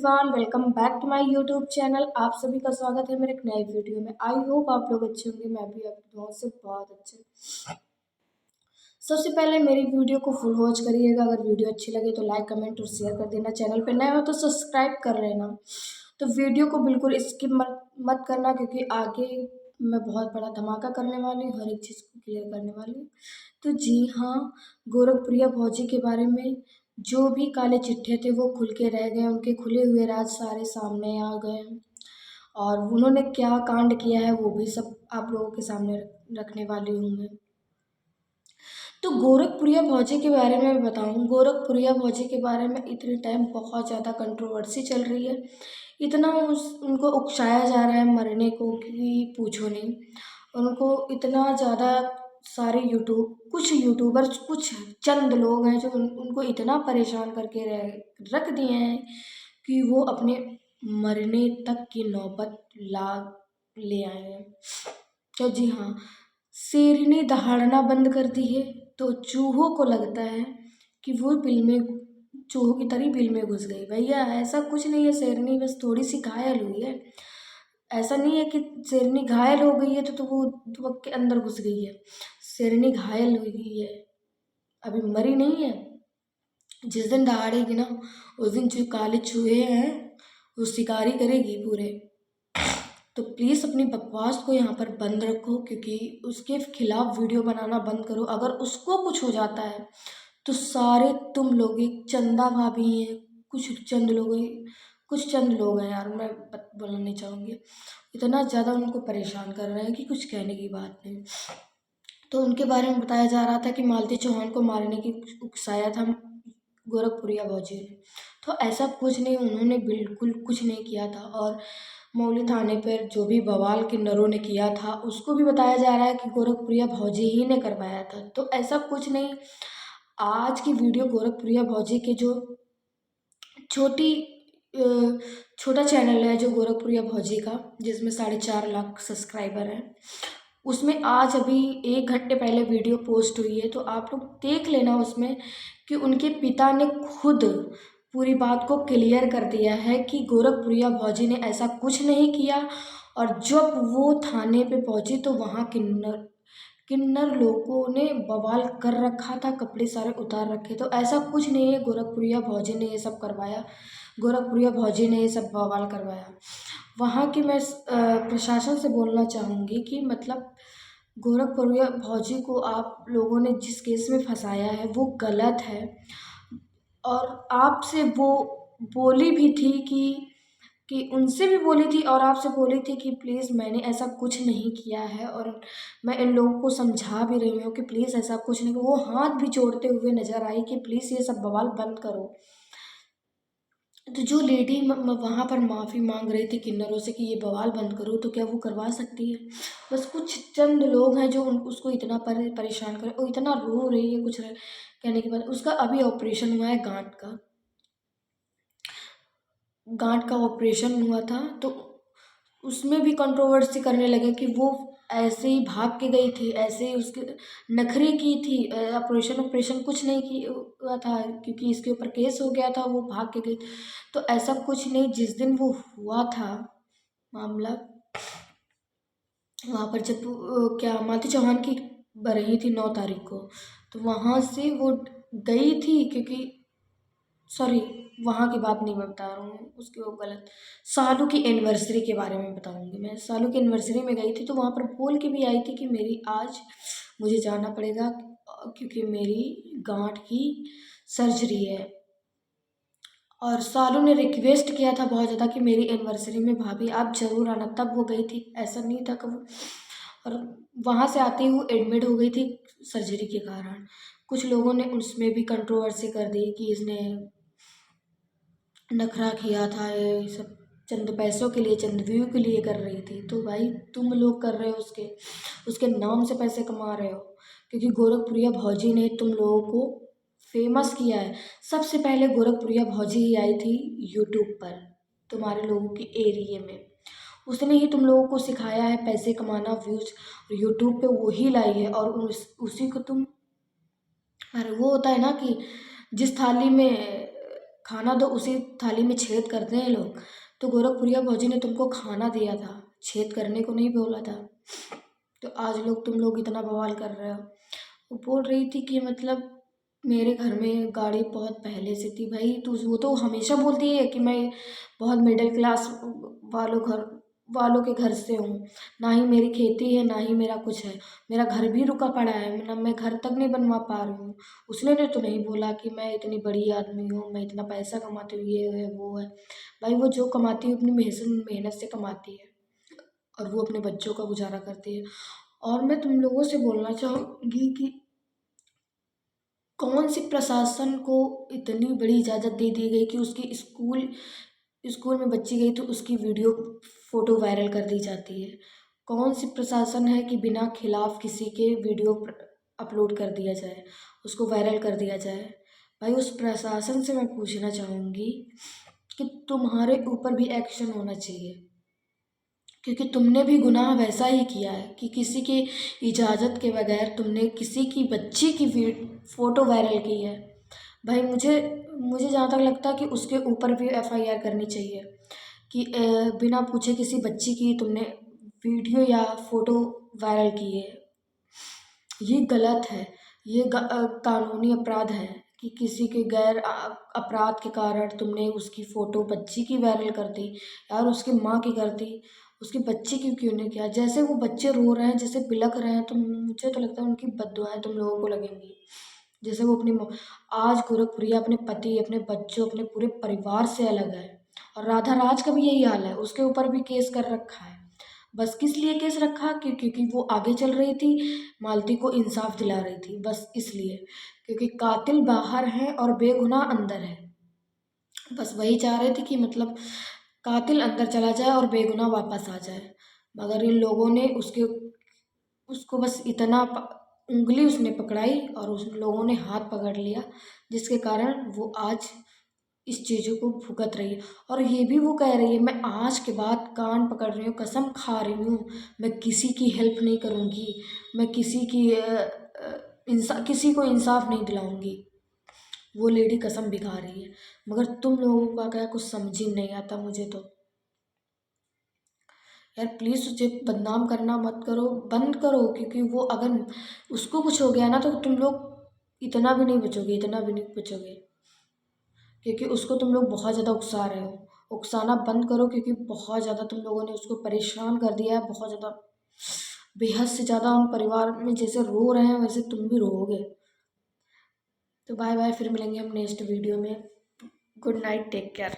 Everyone, welcome back to my YouTube channel. आप सभी का स्वागत है मेरे एक नए वीडियो में। आई होप आप लोग अच्छे होंगे। मैं भी आपकी दुआओं से बहुत अच्छे। सबसे पहले मेरी वीडियो को फुल वॉच करिएगा। अगर वीडियो अच्छी लगे तो लाइक कमेंट और शेयर कर देना। चैनल पे नए हो तो सब्सक्राइब कर लेना। तो वीडियो को बिल्कुल स्किप मत करना, क्योंकि आगे मैं बहुत बड़ा धमाका करने वाली हूँ, हर एक चीज़ को क्लियर करने वाली हूँ। तो जी हाँ, गोरखप्रिया भौजी के बारे में जो भी काले चिट्ठे थे वो खुल के रह गए। उनके खुले हुए राज सारे सामने आ गए और उन्होंने क्या कांड किया है वो भी सब आप लोगों के सामने रखने वाली हूँ मैं। तो गोरखप्रिया भौजी के बारे में बताऊँ, गोरखप्रिया भौजी के बारे में इतने टाइम बहुत ज़्यादा कंट्रोवर्सी चल रही है। इतना उनको उकसाया जा रहा है मरने को कि पूछो नहीं। उनको इतना ज़्यादा सारे कुछ यूट्यूबर्स, कुछ चंद लोग हैं जो उनको इतना परेशान करके रख दिए हैं कि वो अपने मरने तक की नौबत ला ले आए हैं। तो जी हाँ, शेरनी दहाड़ना बंद कर दी है तो चूहों को लगता है कि वो बिल में, चूहों की तरह बिल में घुस गई। भैया ऐसा कुछ नहीं है, शेरनी बस थोड़ी सी घायल हुई है। ऐसा नहीं है कि शेरनी घायल हो गई है तो वो दुबक के अंदर घुस गई है। शेरनी घायल हुई है, अभी मरी नहीं है। जिस दिन दहाड़ेगी ना, उस दिन जो काले चूहे हैं वो शिकारी करेगी पूरे। तो प्लीज़ अपनी बकवास को यहाँ पर बंद रखो, क्योंकि उसके खिलाफ वीडियो बनाना बंद करो। अगर उसको कुछ हो जाता है तो सारे तुम लोग, एक चंदा भाभी हैं, कुछ चंद लोग हैं यार, मैं बोलना नहीं चाहूँगी। इतना ज़्यादा उनको परेशान कर रहे हैं कि कुछ कहने की बात नहीं। तो उनके बारे में बताया जा रहा था कि मालती चौहान को मारने की उकसाया था गोरखपुरिया भौजी ने। तो ऐसा कुछ नहीं, उन्होंने बिल्कुल कुछ नहीं किया था। और मौली थाने पर जो भी बवाल किन्नरों ने किया था उसको भी बताया जा रहा है कि गोरखप्रिया भौजी ही ने करवाया था। तो ऐसा कुछ नहीं। आज की वीडियो गोरखप्रिया भौजी के जो छोटी छोटा चैनल है जो गोरखप्रिया भौजी का, जिसमें 4.5 लाख सब्सक्राइबर हैं, उसमें आज अभी 1 घंटे पहले वीडियो पोस्ट हुई है। तो आप लोग देख लेना उसमें कि उनके पिता ने खुद पूरी बात को क्लियर कर दिया है कि गोरखप्रिया भौजी ने ऐसा कुछ नहीं किया। और जब वो थाने पे पहुंची तो वहाँ किन्नर लोगों ने बवाल कर रखा था, कपड़े सारे उतार रखे। तो ऐसा कुछ नहीं है, गोरखप्रिया भौजी ने ये सब करवाया, गोरखप्रिया भौजी ने ये सब बवाल करवाया। वहाँ की मैं प्रशासन से बोलना चाहूँगी कि मतलब गोरखप्रिया भौजी को आप लोगों ने जिस केस में फंसाया है वो गलत है। और आपसे वो बोली भी थी कि उनसे भी बोली थी और आपसे बोली थी कि प्लीज़ मैंने ऐसा कुछ नहीं किया है। और मैं इन लोगों को समझा भी रही हूँ कि प्लीज़ ऐसा कुछ नहीं। वो हाथ भी जोड़ते हुए नज़र आई कि प्लीज़ ये सब बवाल बंद करो। तो जो लेडी वहाँ पर माफ़ी मांग रही थी किन्नरों से कि ये बवाल बंद करो, तो क्या वो करवा सकती है? बस कुछ चंद लोग हैं जो उसको इतना परेशान कर, वो इतना रो रही है कुछ कहने के बाद। उसका अभी ऑपरेशन हुआ है गांठ का ऑपरेशन हुआ था। तो उसमें भी कंट्रोवर्सी करने लगे कि वो ऐसे ही भाग के गई थी, ऐसे ही उसके नखरे की थी। ऑपरेशन कुछ नहीं की हुआ था, क्योंकि इसके ऊपर केस हो गया था, वो भाग के गई। तो ऐसा कुछ नहीं। जिस दिन वो हुआ था मामला, वहाँ पर जब क्या मालती चौहान की बरही थी 9 तारीख को, तो वहाँ से वो गई थी, क्योंकि सॉरी, वहाँ की बात नहीं मैं बता रहा हूँ, उसकी वो गलत। सालू की एनिवर्सरी के बारे में बताऊँगी मैं। सालू की एनिवर्सरी में गई थी तो वहाँ पर बोल के भी आई थी कि मेरी आज मुझे जाना पड़ेगा, क्योंकि मेरी गांठ की सर्जरी है। और सालू ने रिक्वेस्ट किया था बहुत ज़्यादा कि मेरी एनिवर्सरी में भाभी आप ज़रूर आना, तब वो गई थी। ऐसा नहीं था कब। और वहाँ से आती हुई एडमिट हो गई थी सर्जरी के कारण। कुछ लोगों ने उसमें भी कंट्रोवर्सी कर दी कि इसने नखरा किया था, ये सब चंद पैसों के लिए, चंद व्यू के लिए कर रही थी। तो भाई तुम लोग कर रहे हो, उसके नाम से पैसे कमा रहे हो, क्योंकि गोरखप्रिया भौजी ने तुम लोगों को फेमस किया है। सबसे पहले गोरखप्रिया भौजी ही आई थी यूट्यूब पर तुम्हारे लोगों के एरिया में। उसने ही तुम लोगों को सिखाया है पैसे कमाना, व्यूज यूट्यूब पे वो ही लाई है। और उसी को तुम, अरे वो होता है ना कि जिस थाली में खाना दो उसी थाली में छेद करते हैं लोग। तो गोरखपुरिया भौजी ने तुमको खाना दिया था, छेद करने को नहीं बोला था। तो आज तुम लोग इतना बवाल कर रहे हो। वो बोल रही थी कि मतलब मेरे घर में गाड़ी बहुत पहले से थी। भाई तो वो तो हमेशा बोलती है कि मैं बहुत मिडिल क्लास वालों के घर से हूँ। ना ही मेरी खेती है, ना ही मेरा कुछ है। मेरा घर भी रुका पड़ा है, ना मैं घर तक नहीं बनवा पा रही हूँ। उसने ने तो नहीं बोला कि मैं इतनी बड़ी आदमी हूँ, मैं इतना पैसा कमाती हूँ, ये है वो है। भाई वो जो कमाती है अपनी मेहनत से कमाती है, और वो अपने बच्चों का गुजारा करती है। और मैं तुम लोगों से बोलना चाहूँगी कि कौन सी प्रशासन को इतनी बड़ी इजाज़त दे दी गई कि उसकी स्कूल में बच्ची गई तो उसकी वीडियो फ़ोटो वायरल कर दी जाती है। कौन सी प्रशासन है कि बिना खिलाफ किसी के वीडियो अपलोड कर दिया जाए, उसको वायरल कर दिया जाए। भाई उस प्रशासन से मैं पूछना चाहूँगी कि तुम्हारे ऊपर भी एक्शन होना चाहिए, क्योंकि तुमने भी गुनाह वैसा ही किया है कि किसी की इजाज़त के बगैर तुमने किसी की बच्ची की फ़ोटो वायरल की है। भाई मुझे मुझे जहाँ तक लगता है कि उसके ऊपर भी एफआईआर करनी चाहिए कि बिना पूछे किसी बच्ची की तुमने वीडियो या फ़ोटो वायरल की है। ये गलत है, ये कानूनी अपराध है कि किसी के गैर अपराध के कारण तुमने उसकी फ़ोटो बच्ची की वायरल कर दी, यार उसकी माँ की कर दी, उसकी बच्ची की क्यों नहीं किया। जैसे वो बच्चे रो रहे हैं, जैसे बिलख रहे हैं, तो मुझे तो लगता है उनकी बद्दुआएं तुम लोगों को लगेंगी। जैसे वो आज गोरखप्रिया अपने पति, अपने बच्चों, अपने पूरे परिवार से अलग है। और राधा राज का भी यही हाल है, उसके ऊपर भी केस कर रखा है। बस किस लिए केस रखा, क्योंकि वो आगे चल रही थी, मालती को इंसाफ दिला रही थी, बस इसलिए। क्योंकि कातिल बाहर है और बेगुनाह अंदर है। बस वही चाह रहे थे कि मतलब कातिल अंदर चला जाए और बेगुनाह वापस आ जाए। मगर इन लोगों ने उसको बस इतना उंगली उसने पकड़ाई और उस लोगों ने हाथ पकड़ लिया, जिसके कारण वो आज इस चीज़ों को भुगत रही है। और ये भी वो कह रही है, मैं आज के बाद कान पकड़ रही हूँ, कसम खा रही हूँ, मैं किसी की हेल्प नहीं करूँगी, मैं किसी को इंसाफ नहीं दिलाऊंगी। वो लेडी कसम भी खा रही है। मगर तुम लोगों का क्या कुछ समझ ही नहीं आता मुझे तो। यार प्लीज़ उसे बदनाम करना मत करो, बंद करो, क्योंकि वो अगर उसको कुछ हो गया ना तो तुम लोग इतना भी नहीं बचोगे, इतना भी नहीं बचोगे। क्योंकि उसको तुम लोग बहुत ज़्यादा उकसा रहे हो। उकसाना बंद करो, क्योंकि बहुत ज़्यादा तुम लोगों ने उसको परेशान कर दिया है, बहुत ज़्यादा, बेहद से ज़्यादा। उन परिवार में जैसे रो रहे हैं वैसे तुम भी रोओगे। तो बाय बाय, फिर मिलेंगे हम नेक्स्ट वीडियो में। Good night, take care.